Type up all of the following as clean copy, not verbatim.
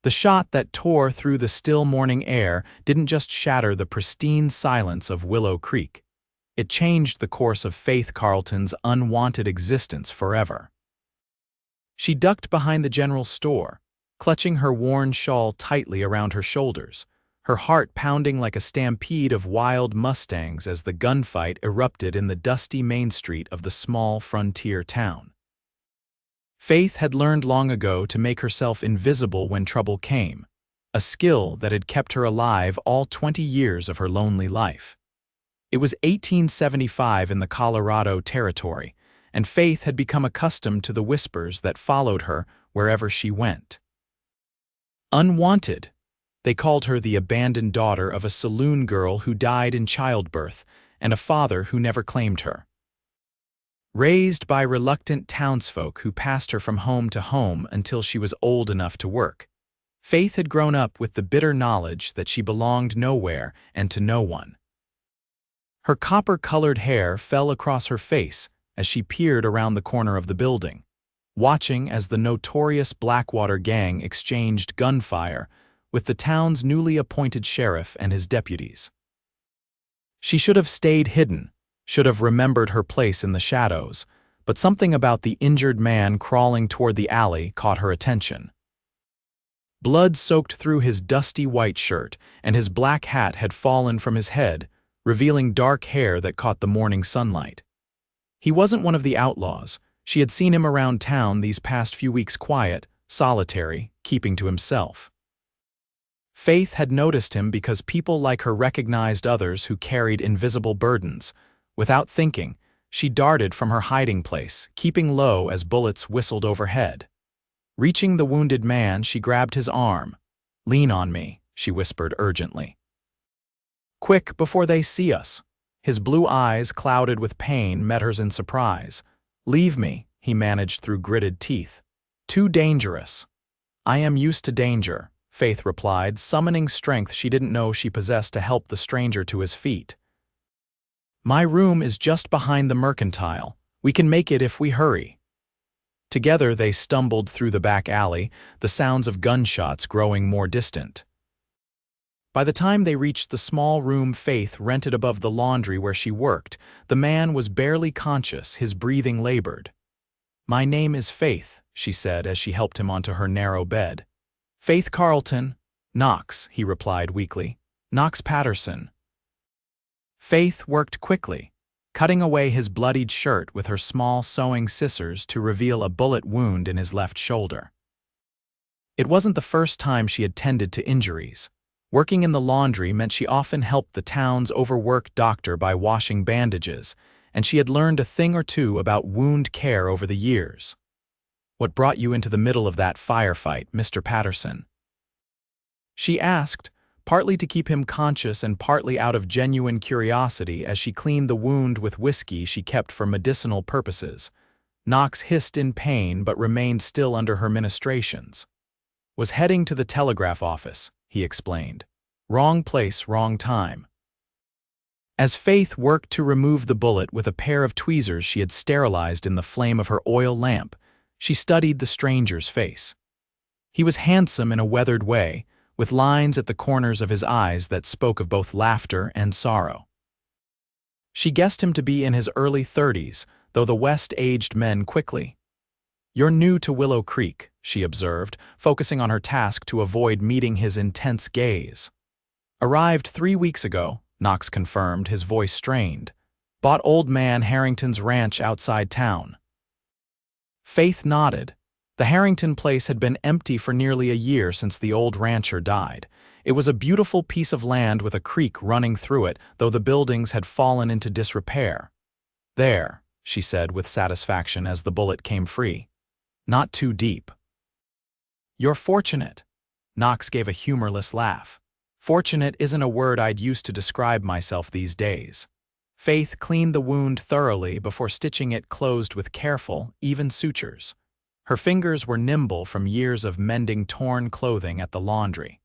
The shot that tore through the still morning air didn't just shatter the pristine silence of Willow Creek. It changed the course of Faith Carlton's unwanted existence forever. She ducked behind the general store, clutching her worn shawl tightly around her shoulders, her heart pounding like a stampede of wild mustangs as the gunfight erupted in the dusty main street of the small frontier town. Faith had learned long ago to make herself invisible when trouble came, a skill that had kept her alive all 20 years of her lonely life. It was 1875 in the Colorado Territory, and Faith had become accustomed to the whispers that followed her wherever she went. Unwanted. They called her the abandoned daughter of a saloon girl who died in childbirth and a father who never claimed her. Raised by reluctant townsfolk who passed her from home to home until she was old enough to work, Faith had grown up with the bitter knowledge that she belonged nowhere and to no one. Her copper-colored hair fell across her face as she peered around the corner of the building, watching as the notorious Blackwater Gang exchanged gunfire with the town's newly appointed sheriff and his deputies. She should have stayed hidden, should have remembered her place in the shadows, but something about the injured man crawling toward the alley caught her attention. Blood soaked through his dusty white shirt, and his black hat had fallen from his head, revealing dark hair that caught the morning sunlight. He wasn't one of the outlaws. She had seen him around town these past few weeks, quiet, solitary, keeping to himself. Faith had noticed him because people like her recognized others who carried invisible burdens. Without thinking, she darted from her hiding place, keeping low as bullets whistled overhead. Reaching the wounded man, she grabbed his arm. "Lean on me," she whispered urgently. "Quick, before they see us." His blue eyes, clouded with pain, met hers in surprise. "Leave me," he managed through gritted teeth. "Too dangerous." "I am used to danger," Faith replied, summoning strength she didn't know she possessed to help the stranger to his feet. "My room is just behind the mercantile. We can make it if we hurry." Together they stumbled through the back alley, the sounds of gunshots growing more distant. By the time they reached the small room Faith rented above the laundry where she worked, the man was barely conscious, his breathing labored. "My name is Faith," she said as she helped him onto her narrow bed. "Faith Carlton." "Knox," he replied weakly. "Knox Patterson." Faith worked quickly, cutting away his bloodied shirt with her small sewing scissors to reveal a bullet wound in his left shoulder. It wasn't the first time she had tended to injuries. Working in the laundry meant she often helped the town's overworked doctor by washing bandages, and she had learned a thing or two about wound care over the years. "What brought you into the middle of that firefight, Mr. Patterson?" she asked, partly to keep him conscious and partly out of genuine curiosity as she cleaned the wound with whiskey she kept for medicinal purposes. Knox hissed in pain but remained still under her ministrations. "Was heading to the telegraph office," he explained. "Wrong place, wrong time." As Faith worked to remove the bullet with a pair of tweezers she had sterilized in the flame of her oil lamp, she studied the stranger's face. He was handsome in a weathered way, with lines at the corners of his eyes that spoke of both laughter and sorrow. She guessed him to be in his early 30s, though the West aged men quickly. "You're new to Willow Creek," she observed, focusing on her task to avoid meeting his intense gaze. "Arrived 3 weeks ago," Knox confirmed, his voice strained. "Bought Old Man Harrington's ranch outside town." Faith nodded. The Harrington place had been empty for nearly a year since the old rancher died. It was a beautiful piece of land with a creek running through it, though the buildings had fallen into disrepair. "There," she said with satisfaction as the bullet came free. "Not too deep." "You're fortunate." Knox gave a humorless laugh. "Fortunate isn't a word I'd use to describe myself these days." Faith cleaned the wound thoroughly before stitching it closed with careful, even sutures. Her fingers were nimble from years of mending torn clothing at the laundry.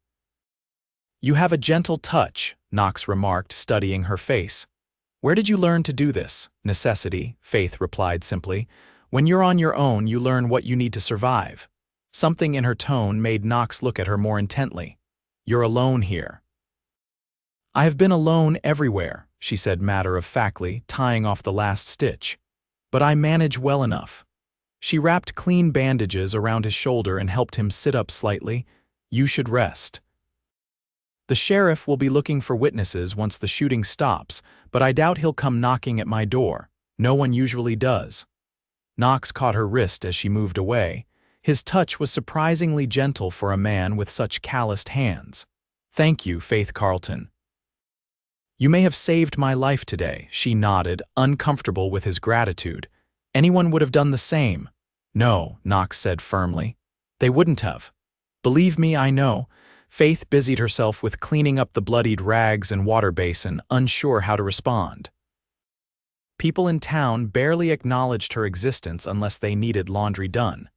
"You have a gentle touch," Knox remarked, studying her face. "Where did you learn to do this?" "Necessity," Faith replied simply. "When you're on your own, you learn what you need to survive." Something in her tone made Knox look at her more intently. "You're alone here." "I have been alone everywhere," she said matter-of-factly, tying off the last stitch. "But I manage well enough." She wrapped clean bandages around his shoulder and helped him sit up slightly. "You should rest. The sheriff will be looking for witnesses once the shooting stops, but I doubt he'll come knocking at my door. No one usually does." Knox caught her wrist as she moved away. His touch was surprisingly gentle for a man with such calloused hands. "Thank you, Faith Carlton." "You may have saved my life today," she nodded, uncomfortable with his gratitude. "Anyone would have done the same." "No," Knox said firmly. "They wouldn't have. Believe me, I know." Faith busied herself with cleaning up the bloodied rags and water basin, unsure how to respond. People in town barely acknowledged her existence unless they needed laundry done.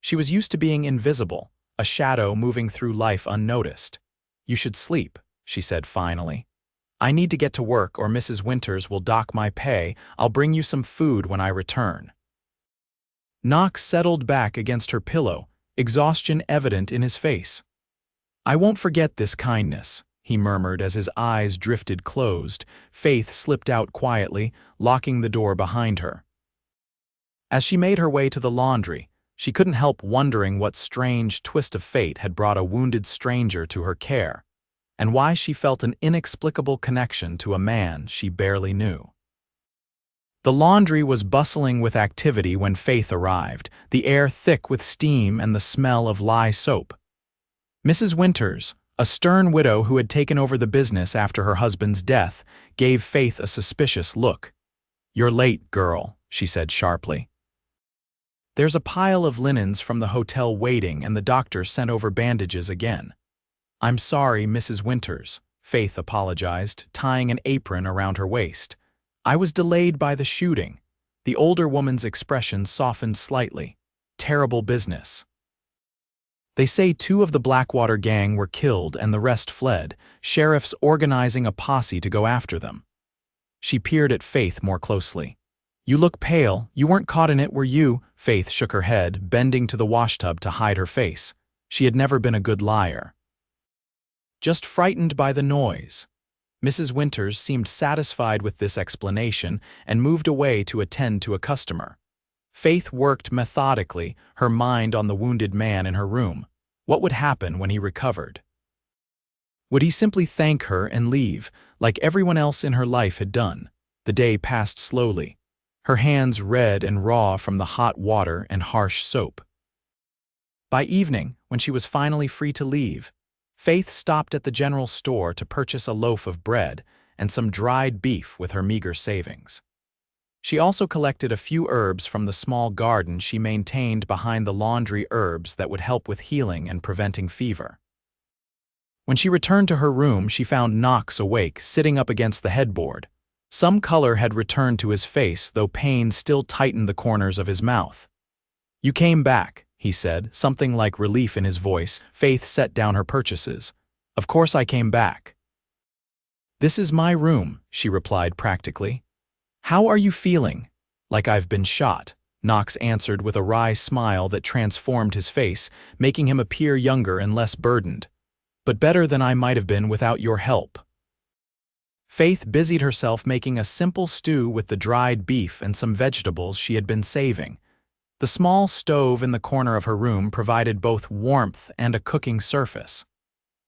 She was used to being invisible, a shadow moving through life unnoticed. "You should sleep," she said finally. "I need to get to work or Mrs. Winters will dock my pay. I'll bring you some food when I return." Knox settled back against her pillow, exhaustion evident in his face. "I won't forget this kindness," he murmured as his eyes drifted closed. Faith slipped out quietly, locking the door behind her. As she made her way to the laundry, she couldn't help wondering what strange twist of fate had brought a wounded stranger to her care, and why she felt an inexplicable connection to a man she barely knew. The laundry was bustling with activity when Faith arrived, the air thick with steam and the smell of lye soap. Mrs. Winters, a stern widow who had taken over the business after her husband's death, gave Faith a suspicious look. "You're late, girl," she said sharply. "There's a pile of linens from the hotel waiting and the doctor sent over bandages again." "I'm sorry, Mrs. Winters," Faith apologized, tying an apron around her waist. "I was delayed by the shooting." The older woman's expression softened slightly. "Terrible business. They say 2 of the Blackwater Gang were killed and the rest fled, sheriffs organizing a posse to go after them." She peered at Faith more closely. "You look pale. You weren't caught in it, were you?" Faith shook her head, bending to the washtub to hide her face. She had never been a good liar. "Just frightened by the noise." Mrs. Winters seemed satisfied with this explanation and moved away to attend to a customer. Faith worked methodically, her mind on the wounded man in her room. What would happen when he recovered? Would he simply thank her and leave, like everyone else in her life had done? The day passed slowly, her hands red and raw from the hot water and harsh soap. By evening, when she was finally free to leave, Faith stopped at the general store to purchase a loaf of bread and some dried beef with her meager savings. She also collected a few herbs from the small garden she maintained behind the laundry, herbs that would help with healing and preventing fever. When she returned to her room, she found Knox awake, sitting up against the headboard. Some color had returned to his face, though pain still tightened the corners of his mouth. "You came back," he said, something like relief in his voice. Faith set down her purchases. "Of course I came back." "This is my room," she replied practically. "How are you feeling?" "Like I've been shot," Knox answered with a wry smile that transformed his face, making him appear younger and less burdened. "But better than I might have been without your help." Faith busied herself making a simple stew with the dried beef and some vegetables she had been saving. The small stove in the corner of her room provided both warmth and a cooking surface.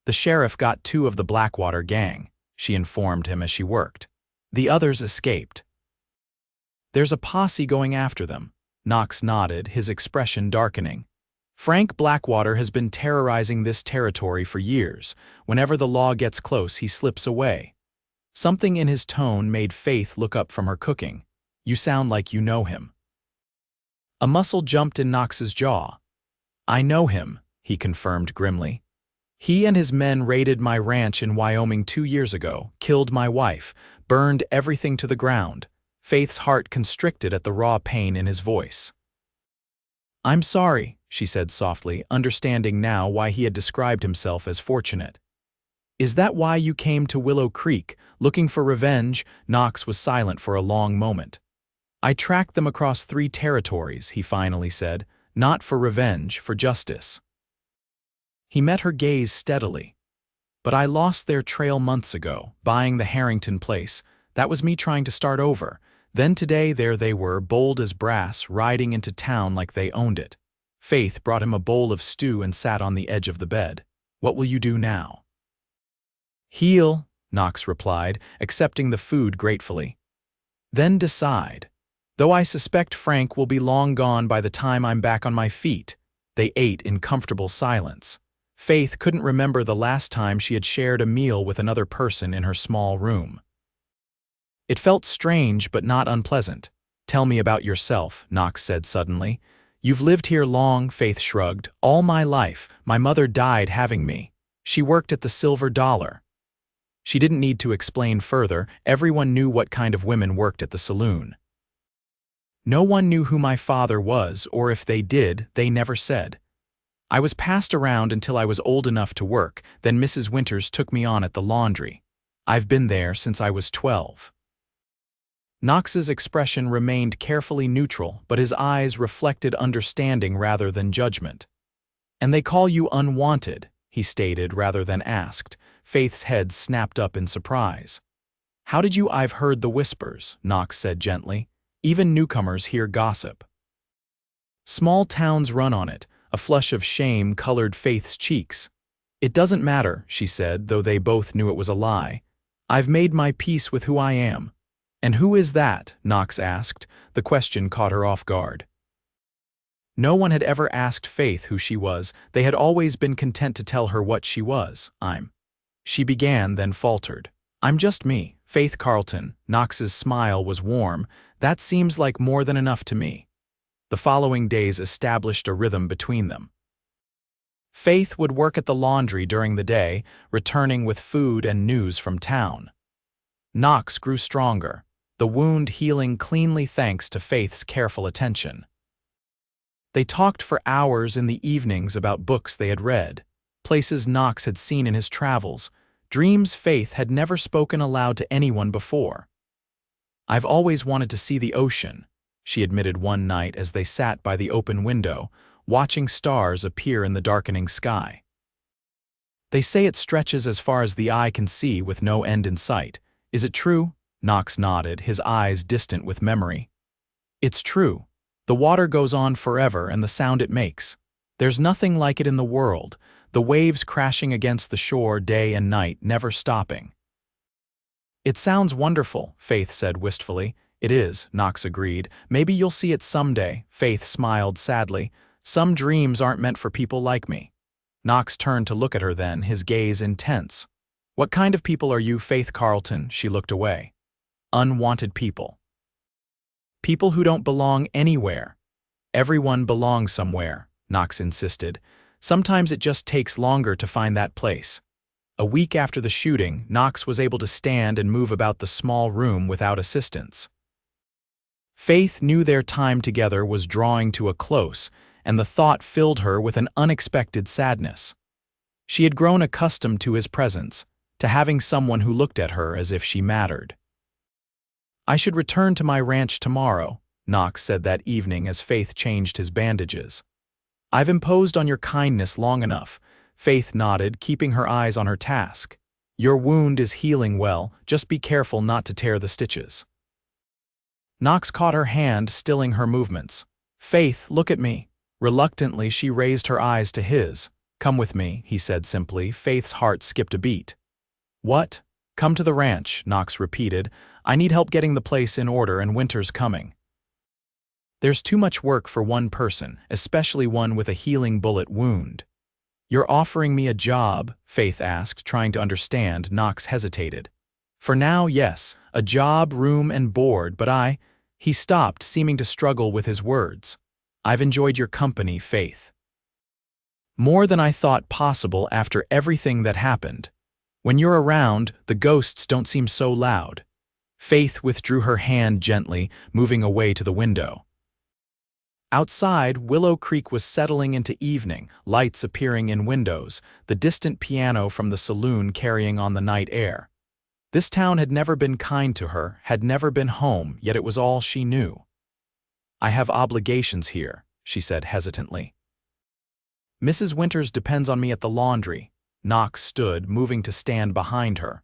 "The sheriff got 2 of the Blackwater Gang," she informed him as she worked. "The others escaped." "There's a posse going after them," Knox nodded, his expression darkening. "Frank Blackwater has been terrorizing this territory for years. Whenever the law gets close, he slips away." Something in his tone made Faith look up from her cooking. "You sound like you know him." A muscle jumped in Knox's jaw. "I know him," he confirmed grimly. "He and his men raided my ranch in Wyoming 2 years ago, killed my wife, burned everything to the ground." Faith's heart constricted at the raw pain in his voice. "I'm sorry," she said softly, understanding now why he had described himself as fortunate. "Is that why you came to Willow Creek, looking for revenge?" Knox was silent for a long moment. "I tracked them across 3 territories," he finally said, Not for revenge, for justice. He met her gaze steadily. But I lost their trail months ago, buying the Harrington place. That was me trying to start over. Then today there they were, bold as brass, riding into town like they owned it. Faith brought him a bowl of stew and sat on the edge of the bed. What will you do now? Heal, Knox replied, accepting the food gratefully. Then decide. Though I suspect Frank will be long gone by the time I'm back on my feet. They ate in comfortable silence. Faith couldn't remember the last time she had shared a meal with another person in her small room. It felt strange but not unpleasant. Tell me about yourself, Knox said suddenly. You've lived here long, Faith shrugged. All my life. My mother died having me. She worked at the Silver Dollar. She didn't need to explain further. Everyone knew what kind of women worked at the saloon. No one knew who my father was, or if they did, they never said. I was passed around until I was old enough to work, then Mrs. Winters took me on at the laundry. I've been there since I was 12. Knox's expression remained carefully neutral, but his eyes reflected understanding rather than judgment. And they call you Unwanted, he stated rather than asked. Faith's head snapped up in surprise. How did you? I've heard the whispers, Knox said gently. Even newcomers hear gossip. Small towns run on it. A flush of shame colored Faith's cheeks. It doesn't matter, she said, though they both knew it was a lie. I've made my peace with who I am. And who is that? Knox asked. The question caught her off guard. No one had ever asked Faith who she was. They had always been content to tell her what she was. She began, then faltered. I'm just me, Faith Carlton. Knox's smile was warm. That seems like more than enough to me. The following days established a rhythm between them. Faith would work at the laundry during the day, returning with food and news from town. Knox grew stronger, the wound healing cleanly thanks to Faith's careful attention. They talked for hours in the evenings about books they had read, places Knox had seen in his travels, dreams Faith had never spoken aloud to anyone before. I've always wanted to see the ocean, she admitted one night as they sat by the open window, watching stars appear in the darkening sky. They say it stretches as far as the eye can see with no end in sight. Is it true? Knox nodded, his eyes distant with memory. It's true. The water goes on forever and the sound it makes. There's nothing like it in the world, the waves crashing against the shore day and night, never stopping. It sounds wonderful, Faith said wistfully. It is, Knox agreed. Maybe you'll see it someday, Faith smiled sadly. Some dreams aren't meant for people like me. Knox turned to look at her then, his gaze intense. What kind of people are you, Faith Carlton? She looked away. Unwanted people. People who don't belong anywhere. Everyone belongs somewhere, Knox insisted. Sometimes it just takes longer to find that place. A week after the shooting, Knox was able to stand and move about the small room without assistance. Faith knew their time together was drawing to a close, and the thought filled her with an unexpected sadness. She had grown accustomed to his presence, to having someone who looked at her as if she mattered. I should return to my ranch tomorrow, Knox said that evening as Faith changed his bandages. I've imposed on your kindness long enough, Faith nodded, keeping her eyes on her task. Your wound is healing well, just be careful not to tear the stitches. Knox caught her hand, stilling her movements. Faith, look at me. Reluctantly, she raised her eyes to his. Come with me, he said simply. Faith's heart skipped a beat. What? Come to the ranch, Knox repeated. I need help getting the place in order and winter's coming. There's too much work for one person, especially one with a healing bullet wound. You're offering me a job? Faith asked, trying to understand. Knox hesitated. For now, yes, a job, room, and board, but He stopped, seeming to struggle with his words. I've enjoyed your company, Faith. More than I thought possible after everything that happened. When you're around, the ghosts don't seem so loud. Faith withdrew her hand gently, moving away to the window. Outside, Willow Creek was settling into evening, lights appearing in windows, the distant piano from the saloon carrying on the night air. This town had never been kind to her, had never been home, yet it was all she knew. I have obligations here, she said hesitantly. Mrs. Winters depends on me at the laundry. Knox stood, moving to stand behind her.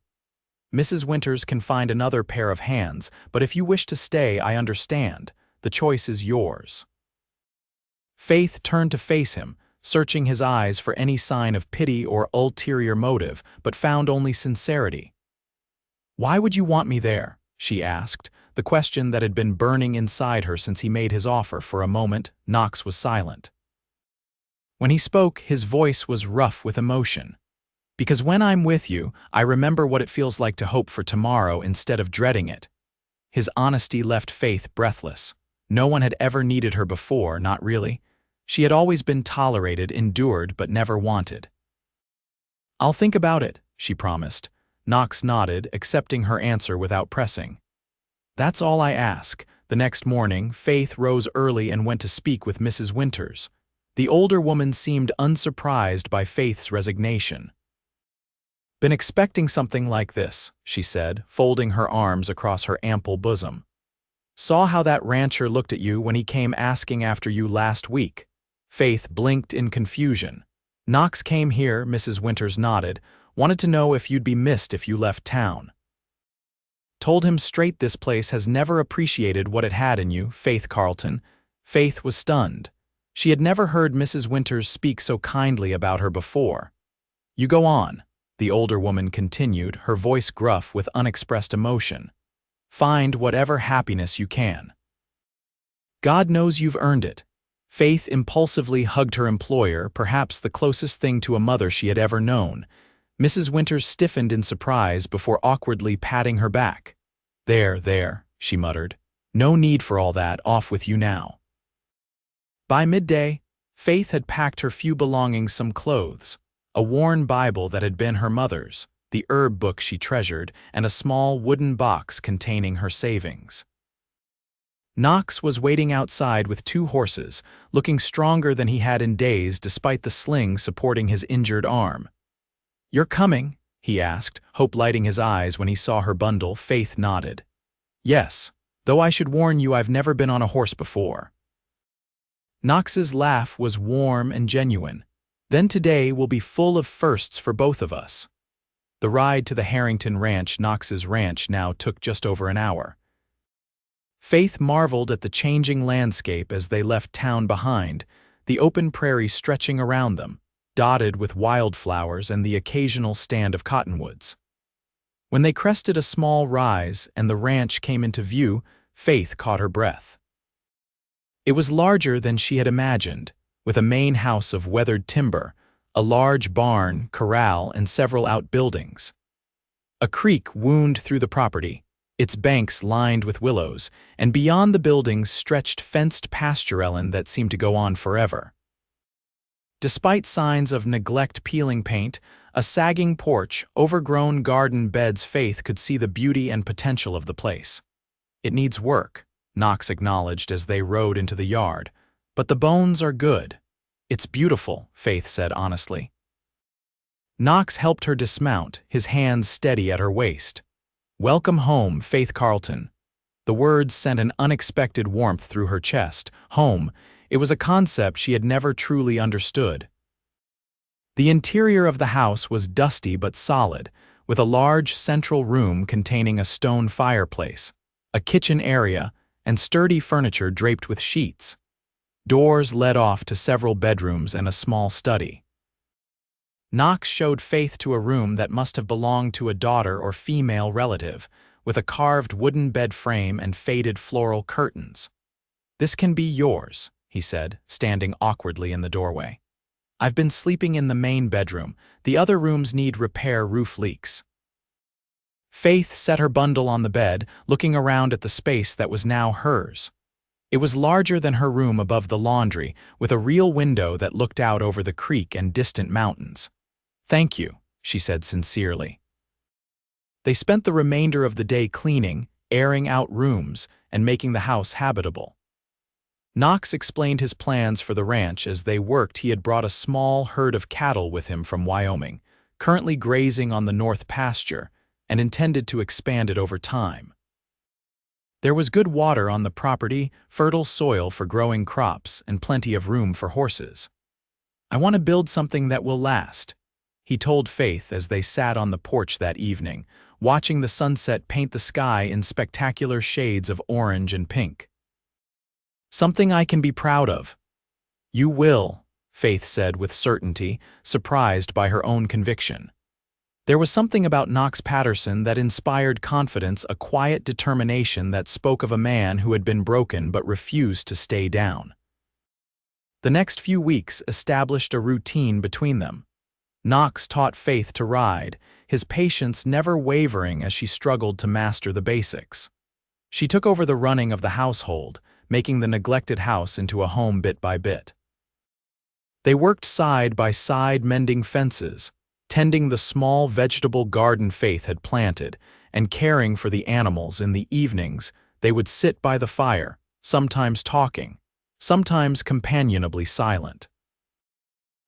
Mrs. Winters can find another pair of hands, but if you wish to stay, I understand. The choice is yours. Faith turned to face him, searching his eyes for any sign of pity or ulterior motive, but found only sincerity. Why would you want me there? She asked, the question that had been burning inside her since he made his offer. For a moment, Knox was silent. When he spoke, his voice was rough with emotion. Because when I'm with you, I remember what it feels like to hope for tomorrow instead of dreading it. His honesty left Faith breathless. No one had ever needed her before, not really. She had always been tolerated, endured, but never wanted. I'll think about it, she promised. Knox nodded, accepting her answer without pressing. That's all I ask. The next morning, Faith rose early and went to speak with Mrs. Winters. The older woman seemed unsurprised by Faith's resignation. Been expecting something like this, she said, folding her arms across her ample bosom. Saw how that rancher looked at you when he came asking after you last week. Faith blinked in confusion. Knox came here, Mrs. Winters nodded, wanted to know if you'd be missed if you left town. Told him straight this place has never appreciated what it had in you, Faith Carlton. Faith was stunned. She had never heard Mrs. Winters speak so kindly about her before. You go on, the older woman continued, her voice gruff with unexpressed emotion. Find whatever happiness you can. God knows you've earned it. Faith impulsively hugged her employer, perhaps the closest thing to a mother she had ever known. Mrs. Winters stiffened in surprise before awkwardly patting her back. There, she muttered. No need for all that, off with you now. By midday, Faith had packed her few belongings, some clothes, a worn Bible that had been her mother's, the herb book she treasured, and a small wooden box containing her savings. Knox was waiting outside with 2 horses, looking stronger than he had in days despite the sling supporting his injured arm. You're coming? He asked, hope lighting his eyes when he saw her bundle. Faith nodded. Yes, though I should warn you I've never been on a horse before. Knox's laugh was warm and genuine. Then today will be full of firsts for both of us. The ride to the Harrington Ranch, Knox's ranch, now took just over an hour. Faith marveled at the changing landscape as they left town behind, the open prairie stretching around them, dotted with wildflowers and the occasional stand of cottonwoods. When they crested a small rise and the ranch came into view, Faith caught her breath. It was larger than she had imagined, with a main house of weathered timber, a large barn, corral, and several outbuildings. A creek wound through the property, its banks lined with willows, and beyond the buildings stretched fenced pastureland that seemed to go on forever. Despite signs of neglect, peeling paint, a sagging porch, overgrown garden beds, Faith could see the beauty and potential of the place. It needs work, Knox acknowledged as they rode into the yard, but the bones are good. It's beautiful, Faith said honestly. Knox helped her dismount, his hands steady at her waist. Welcome home, Faith Carlton. The words sent an unexpected warmth through her chest. Home, it was a concept she had never truly understood. The interior of the house was dusty but solid, with a large central room containing a stone fireplace, a kitchen area, and sturdy furniture draped with sheets. Doors led off to several bedrooms and a small study. Knox showed Faith to a room that must have belonged to a daughter or female relative, with a carved wooden bed frame and faded floral curtains. This can be yours, he said, standing awkwardly in the doorway. I've been sleeping in the main bedroom. The other rooms need repair, roof leaks. Faith set her bundle on the bed, looking around at the space that was now hers. It was larger than her room above the laundry, with a real window that looked out over the creek and distant mountains. Thank you, she said sincerely. They spent the remainder of the day cleaning, airing out rooms, and making the house habitable. Knox explained his plans for the ranch. As they worked, he had brought a small herd of cattle with him from Wyoming, currently grazing on the north pasture, and intended to expand it over time. There was good water on the property, fertile soil for growing crops, and plenty of room for horses. "I want to build something that will last," he told Faith as they sat on the porch that evening, watching the sunset paint the sky in spectacular shades of orange and pink. "Something I can be proud of." "You will," Faith said with certainty, surprised by her own conviction. There was something about Knox Patterson that inspired confidence, a quiet determination that spoke of a man who had been broken but refused to stay down. The next few weeks established a routine between them. Knox taught Faith to ride, his patience never wavering as she struggled to master the basics. She took over the running of the household, making the neglected house into a home bit by bit. They worked side by side mending fences, tending the small vegetable garden Faith had planted, and caring for the animals. In the evenings, they would sit by the fire, sometimes talking, sometimes companionably silent.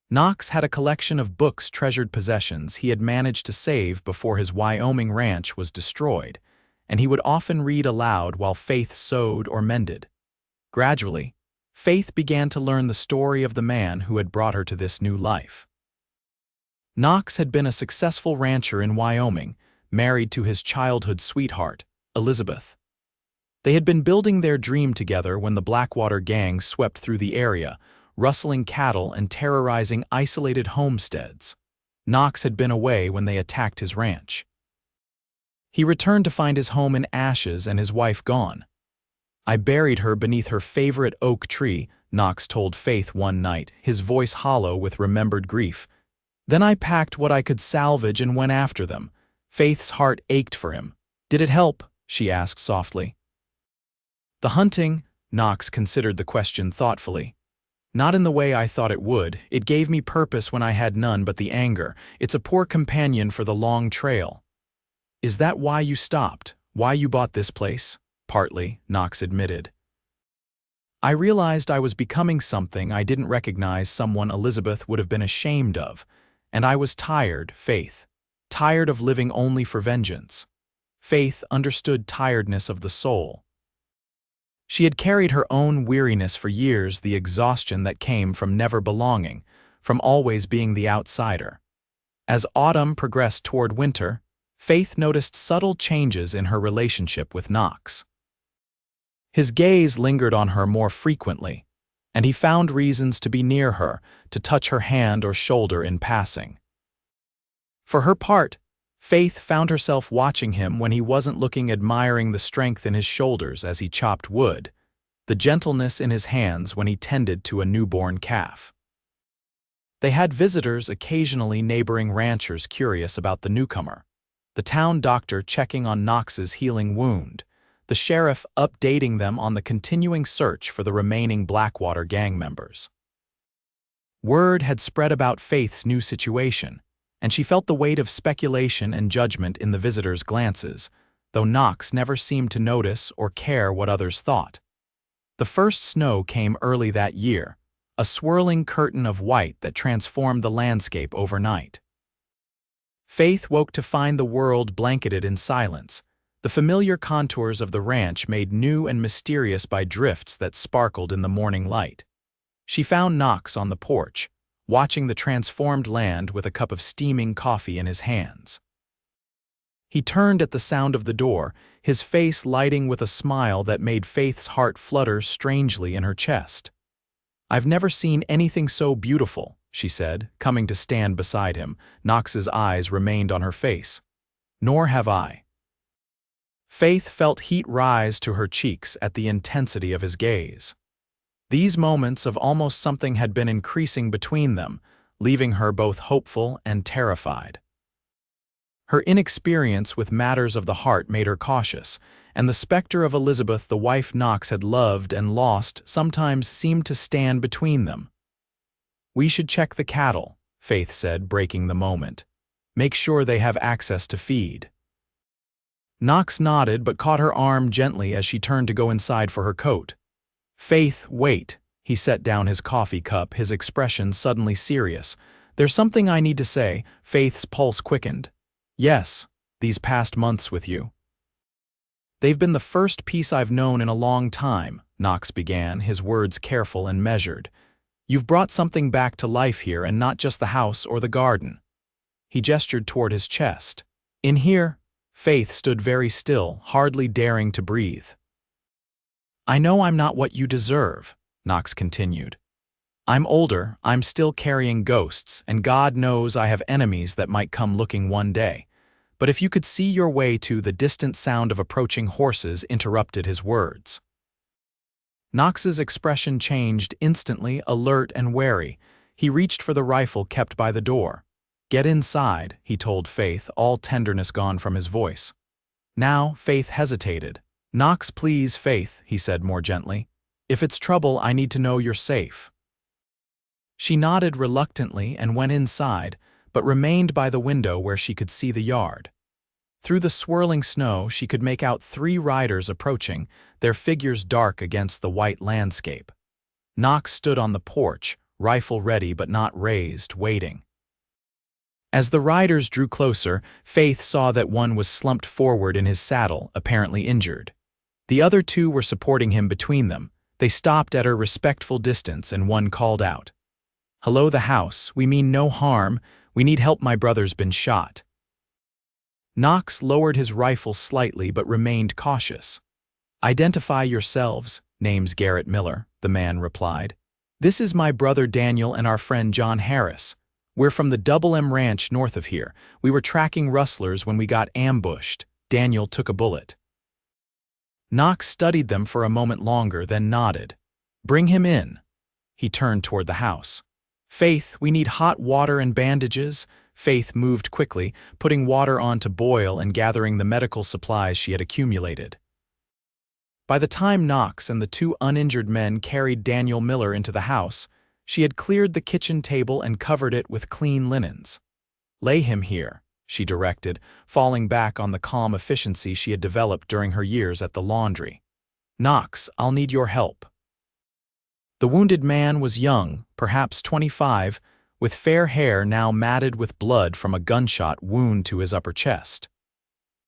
Knox had a collection of books, treasured possessions he had managed to save before his Wyoming ranch was destroyed, and he would often read aloud while Faith sewed or mended. Gradually, Faith began to learn the story of the man who had brought her to this new life. Knox had been a successful rancher in Wyoming, married to his childhood sweetheart, Elizabeth. They had been building their dream together when the Blackwater Gang swept through the area, rustling cattle and terrorizing isolated homesteads. Knox had been away when they attacked his ranch. He returned to find his home in ashes and his wife gone. "I buried her beneath her favorite oak tree," Knox told Faith one night, his voice hollow with remembered grief. "Then I packed what I could salvage and went after them." Faith's heart ached for him. "Did it help?" she asked softly. "The hunting," Knox considered the question thoughtfully. "Not in the way I thought it would. It gave me purpose when I had none but the anger. It's a poor companion for the long trail." "Is that why you stopped? Why you bought this place?" "Partly," Knox admitted. "I realized I was becoming something I didn't recognize, someone Elizabeth would have been ashamed of. And I was tired, Faith. Tired of living only for vengeance." Faith understood tiredness of the soul. She had carried her own weariness for years, the exhaustion that came from never belonging, from always being the outsider. As autumn progressed toward winter, Faith noticed subtle changes in her relationship with Knox. His gaze lingered on her more frequently, and he found reasons to be near her, to touch her hand or shoulder in passing. For her part, Faith found herself watching him when he wasn't looking, admiring the strength in his shoulders as he chopped wood, the gentleness in his hands when he tended to a newborn calf. They had visitors occasionally, neighboring ranchers curious about the newcomer, the town doctor checking on Knox's healing wound, the sheriff updating them on the continuing search for the remaining Blackwater Gang members. Word had spread about Faith's new situation, and she felt the weight of speculation and judgment in the visitors' glances, though Knox never seemed to notice or care what others thought. The first snow came early that year, a swirling curtain of white that transformed the landscape overnight. Faith woke to find the world blanketed in silence, the familiar contours of the ranch made new and mysterious by drifts that sparkled in the morning light. She found Knox on the porch, watching the transformed land with a cup of steaming coffee in his hands. He turned at the sound of the door, his face lighting with a smile that made Faith's heart flutter strangely in her chest. "I've never seen anything so beautiful," she said, coming to stand beside him. Knox's eyes remained on her face. "Nor have I." Faith felt heat rise to her cheeks at the intensity of his gaze. These moments of almost something had been increasing between them, leaving her both hopeful and terrified. Her inexperience with matters of the heart made her cautious, and the specter of Elizabeth, the wife Knox had loved and lost, sometimes seemed to stand between them. "We should check the cattle," Faith said, breaking the moment. "Make sure they have access to feed." Knox nodded but caught her arm gently as she turned to go inside for her coat. "Faith, wait." He set down his coffee cup, his expression suddenly serious. "There's something I need to say." Faith's pulse quickened. "Yes, these past months with you." "They've been the first peace I've known in a long time," Knox began, his words careful and measured. "You've brought something back to life here, and not just the house or the garden." He gestured toward his chest. In here, Faith stood very still, hardly daring to breathe. "I know I'm not what you deserve," Knox continued. "I'm older, I'm still carrying ghosts, and God knows I have enemies that might come looking one day. But if you could see your way to..." The distant sound of approaching horses interrupted his words. Knox's expression changed instantly, alert and wary. He reached for the rifle kept by the door. "Get inside," he told Faith, all tenderness gone from his voice. Now, Faith hesitated. "Knox, please, Faith," he said more gently. "If it's trouble, I need to know you're safe." She nodded reluctantly and went inside, but remained by the window where she could see the yard. Through the swirling snow, she could make out 3 riders approaching, their figures dark against the white landscape. Knox stood on the porch, rifle ready but not raised, waiting. As the riders drew closer, Faith saw that one was slumped forward in his saddle, apparently injured. The other 2 were supporting him between them. They stopped at a respectful distance, and one called out, "Hello, the house. We mean no harm. We need help. My brother's been shot." Knox lowered his rifle slightly but remained cautious. "Identify yourselves." "Name's Garrett Miller," the man replied. "This is my brother Daniel and our friend John Harris. We're from the Double M Ranch north of here. We were tracking rustlers when we got ambushed." Daniel took a bullet. Knox studied them for a moment longer, then nodded. "Bring him in." He turned toward the house. "Faith, we need hot water and bandages." Faith moved quickly, putting water on to boil and gathering the medical supplies she had accumulated. By the time Knox and the 2 uninjured men carried Daniel Miller into the house, she had cleared the kitchen table and covered it with clean linens. "Lay him here," she directed, falling back on the calm efficiency she had developed during her years at the laundry. "Knox, I'll need your help." The wounded man was young, perhaps 25, with fair hair now matted with blood from a gunshot wound to his upper chest.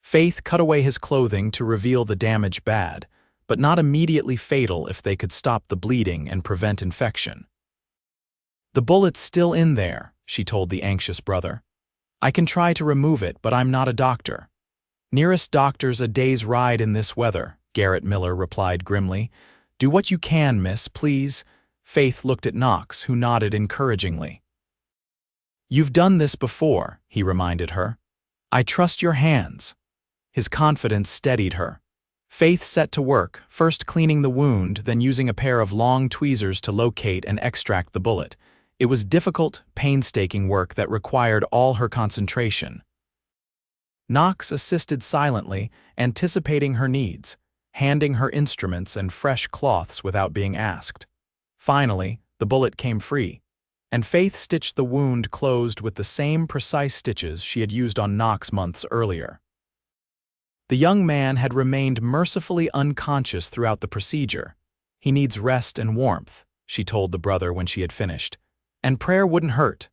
Faith cut away his clothing to reveal the damage bad, but not immediately fatal if they could stop the bleeding and prevent infection. "The bullet's still in there," she told the anxious brother. "I can try to remove it, but I'm not a doctor." "Nearest doctor's a day's ride in this weather," Garrett Miller replied grimly. "Do what you can, miss, please." Faith looked at Knox, who nodded encouragingly. "You've done this before," he reminded her. "I trust your hands." His confidence steadied her. Faith set to work, first cleaning the wound, then using a pair of long tweezers to locate and extract the bullet. It was difficult, painstaking work that required all her concentration. Knox assisted silently, anticipating her needs, handing her instruments and fresh cloths without being asked. Finally, the bullet came free, and Faith stitched the wound closed with the same precise stitches she had used on Knox months earlier. The young man had remained mercifully unconscious throughout the procedure. "He needs rest and warmth," she told the brother when she had finished. "And prayer wouldn't hurt."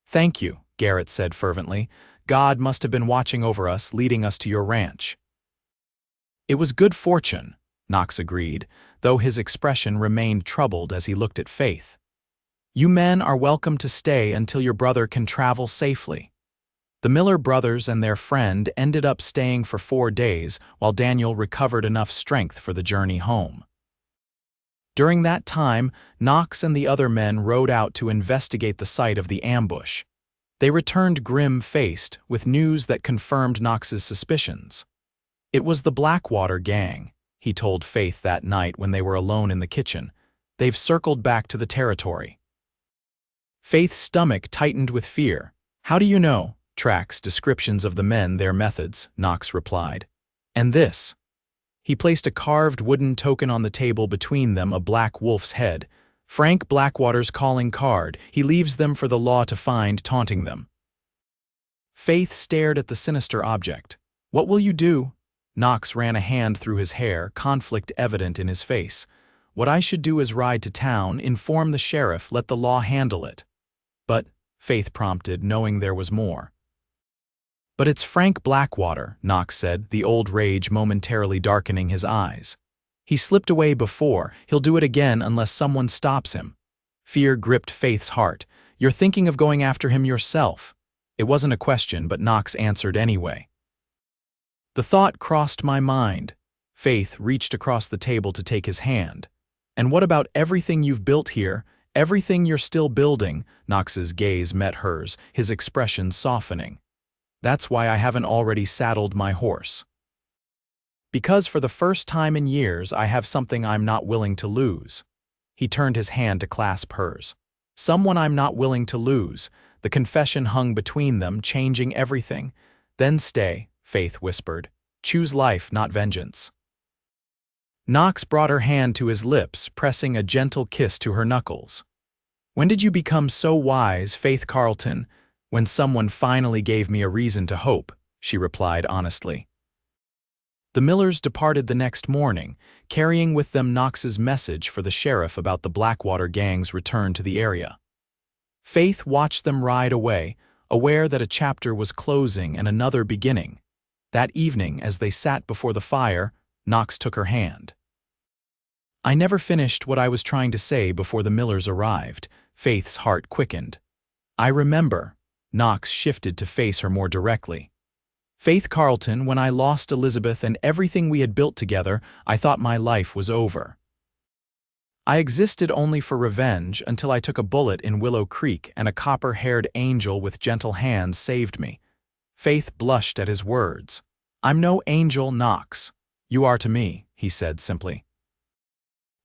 "Thank you," Garrett said fervently. "God must have been watching over us, leading us to your ranch." "It was good fortune," Knox agreed, though his expression remained troubled as he looked at Faith. "You men are welcome to stay until your brother can travel safely." The Miller brothers and their friend ended up staying for 4 days while Daniel recovered enough strength for the journey home. During that time, Knox and the other men rode out to investigate the site of the ambush. They returned grim-faced, with news that confirmed Knox's suspicions. "It was the Blackwater Gang," he told Faith that night when they were alone in the kitchen. "They've circled back to the territory." Faith's stomach tightened with fear. "How do you know?" "Tracks, descriptions of the men, their methods," Knox replied. "And this?" He placed a carved wooden token on the table between them, a black wolf's head. "Frank Blackwater's calling card. He leaves them for the law to find, taunting them." Faith stared at the sinister object. "What will you do?" Knox ran a hand through his hair, conflict evident in his face. "What I should do is ride to town, inform the sheriff, let the law handle it." "But," Faith prompted, knowing there was more. But it's Frank Blackwater, Knox said, the old rage momentarily darkening his eyes. He slipped away before, he'll do it again unless someone stops him. Fear gripped Faith's heart. You're thinking of going after him yourself. It wasn't a question, but Knox answered anyway. The thought crossed my mind. Faith reached across the table to take his hand. And what about everything you've built here, everything you're still building? Knox's gaze met hers, his expression softening. That's why I haven't already saddled my horse. Because for the first time in years I have something I'm not willing to lose. He turned his hand to clasp hers. Someone I'm not willing to lose. The confession hung between them, changing everything. Then stay, Faith whispered. Choose life, not vengeance. Knox brought her hand to his lips, pressing a gentle kiss to her knuckles. When did you become so wise, Faith Carlton? When someone finally gave me a reason to hope, she replied honestly. The Millers departed the next morning, carrying with them Knox's message for the sheriff about the Blackwater Gang's return to the area. Faith watched them ride away, aware that a chapter was closing and another beginning. That evening, as they sat before the fire, Knox took her hand. I never finished what I was trying to say before the Millers arrived. Faith's heart quickened. I remember. Knox shifted to face her more directly. Faith Carlton, when I lost Elizabeth and everything we had built together, I thought my life was over. I existed only for revenge until I took a bullet in Willow Creek and a copper-haired angel with gentle hands saved me. Faith blushed at his words. I'm no angel, Knox. You are to me, he said simply.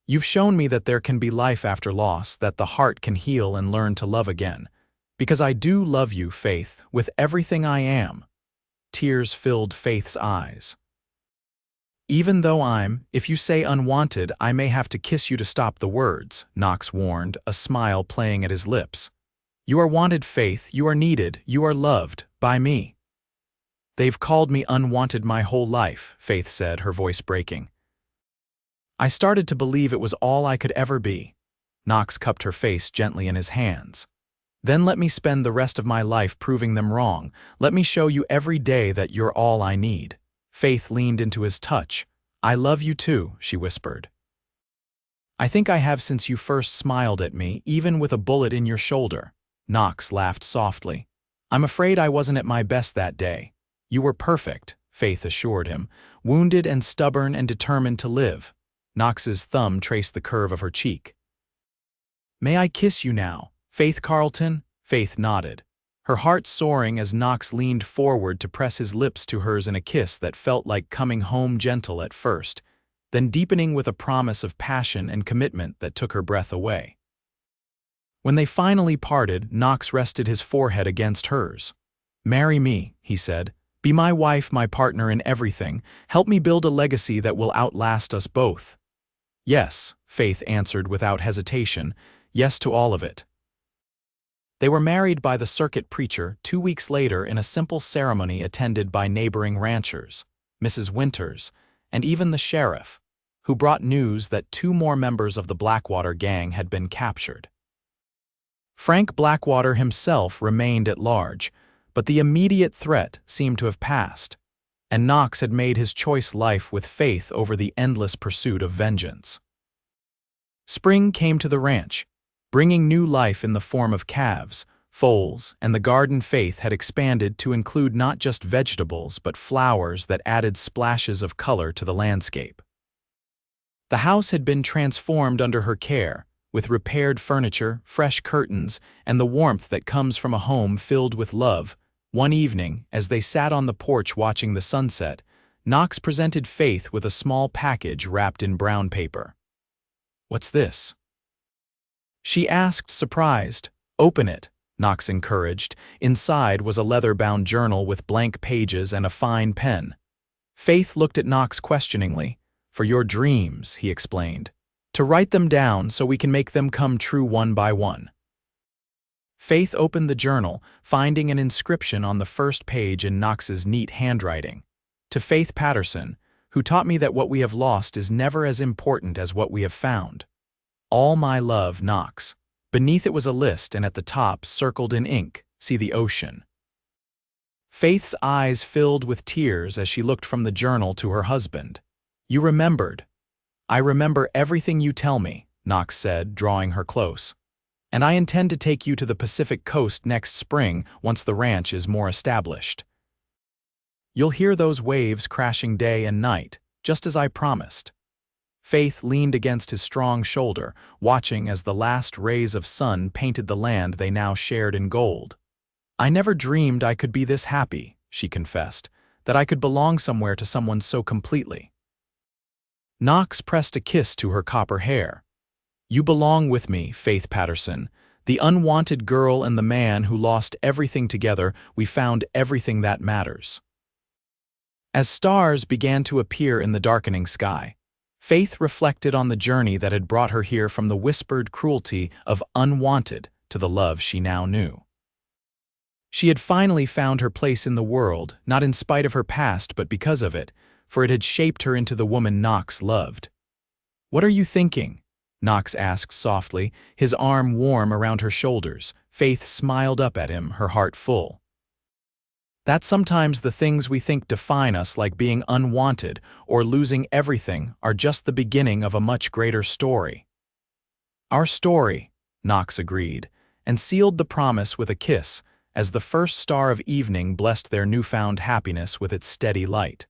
You've shown me that there can be life after loss, that the heart can heal and learn to love again. Because I do love you, Faith, with everything I am. Tears filled Faith's eyes. Even though if you say unwanted, I may have to kiss you to stop the words, Knox warned, a smile playing at his lips. You are wanted, Faith, you are needed, you are loved, by me. They've called me unwanted my whole life, Faith said, her voice breaking. I started to believe it was all I could ever be. Knox cupped her face gently in his hands. Then let me spend the rest of my life proving them wrong. Let me show you every day that you're all I need. Faith leaned into his touch. I love you too, she whispered. I think I have since you first smiled at me, even with a bullet in your shoulder. Knox laughed softly. I'm afraid I wasn't at my best that day. You were perfect, Faith assured him, wounded and stubborn and determined to live. Knox's thumb traced the curve of her cheek. May I kiss you now, Faith Carlton? Faith nodded, her heart soaring as Knox leaned forward to press his lips to hers in a kiss that felt like coming home gentle at first, then deepening with a promise of passion and commitment that took her breath away. When they finally parted, Knox rested his forehead against hers. Marry me, he said. Be my wife, my partner in everything. Help me build a legacy that will outlast us both. Yes, Faith answered without hesitation. Yes to all of it. They were married by the circuit preacher 2 weeks later in a simple ceremony attended by neighboring ranchers, Mrs. Winters, and even the sheriff, who brought news that 2 more members of the Blackwater Gang had been captured. Frank Blackwater himself remained at large, but the immediate threat seemed to have passed, and Knox had made his choice life with Faith over the endless pursuit of vengeance. Spring came to the ranch, bringing new life in the form of calves, foals, and the garden Faith had expanded to include not just vegetables but flowers that added splashes of color to the landscape. The house had been transformed under her care, with repaired furniture, fresh curtains, and the warmth that comes from a home filled with love. One evening, as they sat on the porch watching the sunset, Knox presented Faith with a small package wrapped in brown paper. "What's this?" she asked, surprised. "Open it," Knox encouraged. Inside was a leather-bound journal with blank pages and a fine pen. Faith looked at Knox questioningly. "For your dreams," he explained. "To write them down so we can make them come true one by one." Faith opened the journal, finding an inscription on the first page in Knox's neat handwriting. "To Faith Patterson, who taught me that what we have lost is never as important as what we have found. All my love, Knox." Beneath it was a list, and at the top, circled in ink, "See the ocean." Faith's eyes filled with tears as she looked from the journal to her husband. "You remembered." "I remember everything you tell me," Knox said, drawing her close. "And I intend to take you to the Pacific coast next spring once the ranch is more established. You'll hear those waves crashing day and night, just as I promised." Faith leaned against his strong shoulder, watching as the last rays of sun painted the land they now shared in gold. "I never dreamed I could be this happy," she confessed, "that I could belong somewhere to someone so completely." Knox pressed a kiss to her copper hair. "You belong with me, Faith Patterson. The unwanted girl and the man who lost everything together, we found everything that matters." As stars began to appear in the darkening sky, Faith reflected on the journey that had brought her here from the whispered cruelty of Unwanted to the love she now knew. She had finally found her place in the world, not in spite of her past but because of it, for it had shaped her into the woman Knox loved. "What are you thinking?" Knox asked softly, his arm warm around her shoulders. Faith smiled up at him, her heart full. "That sometimes the things we think define us, like being unwanted or losing everything, are just the beginning of a much greater story." "Our story," Knox agreed, and sealed the promise with a kiss as the first star of evening blessed their newfound happiness with its steady light.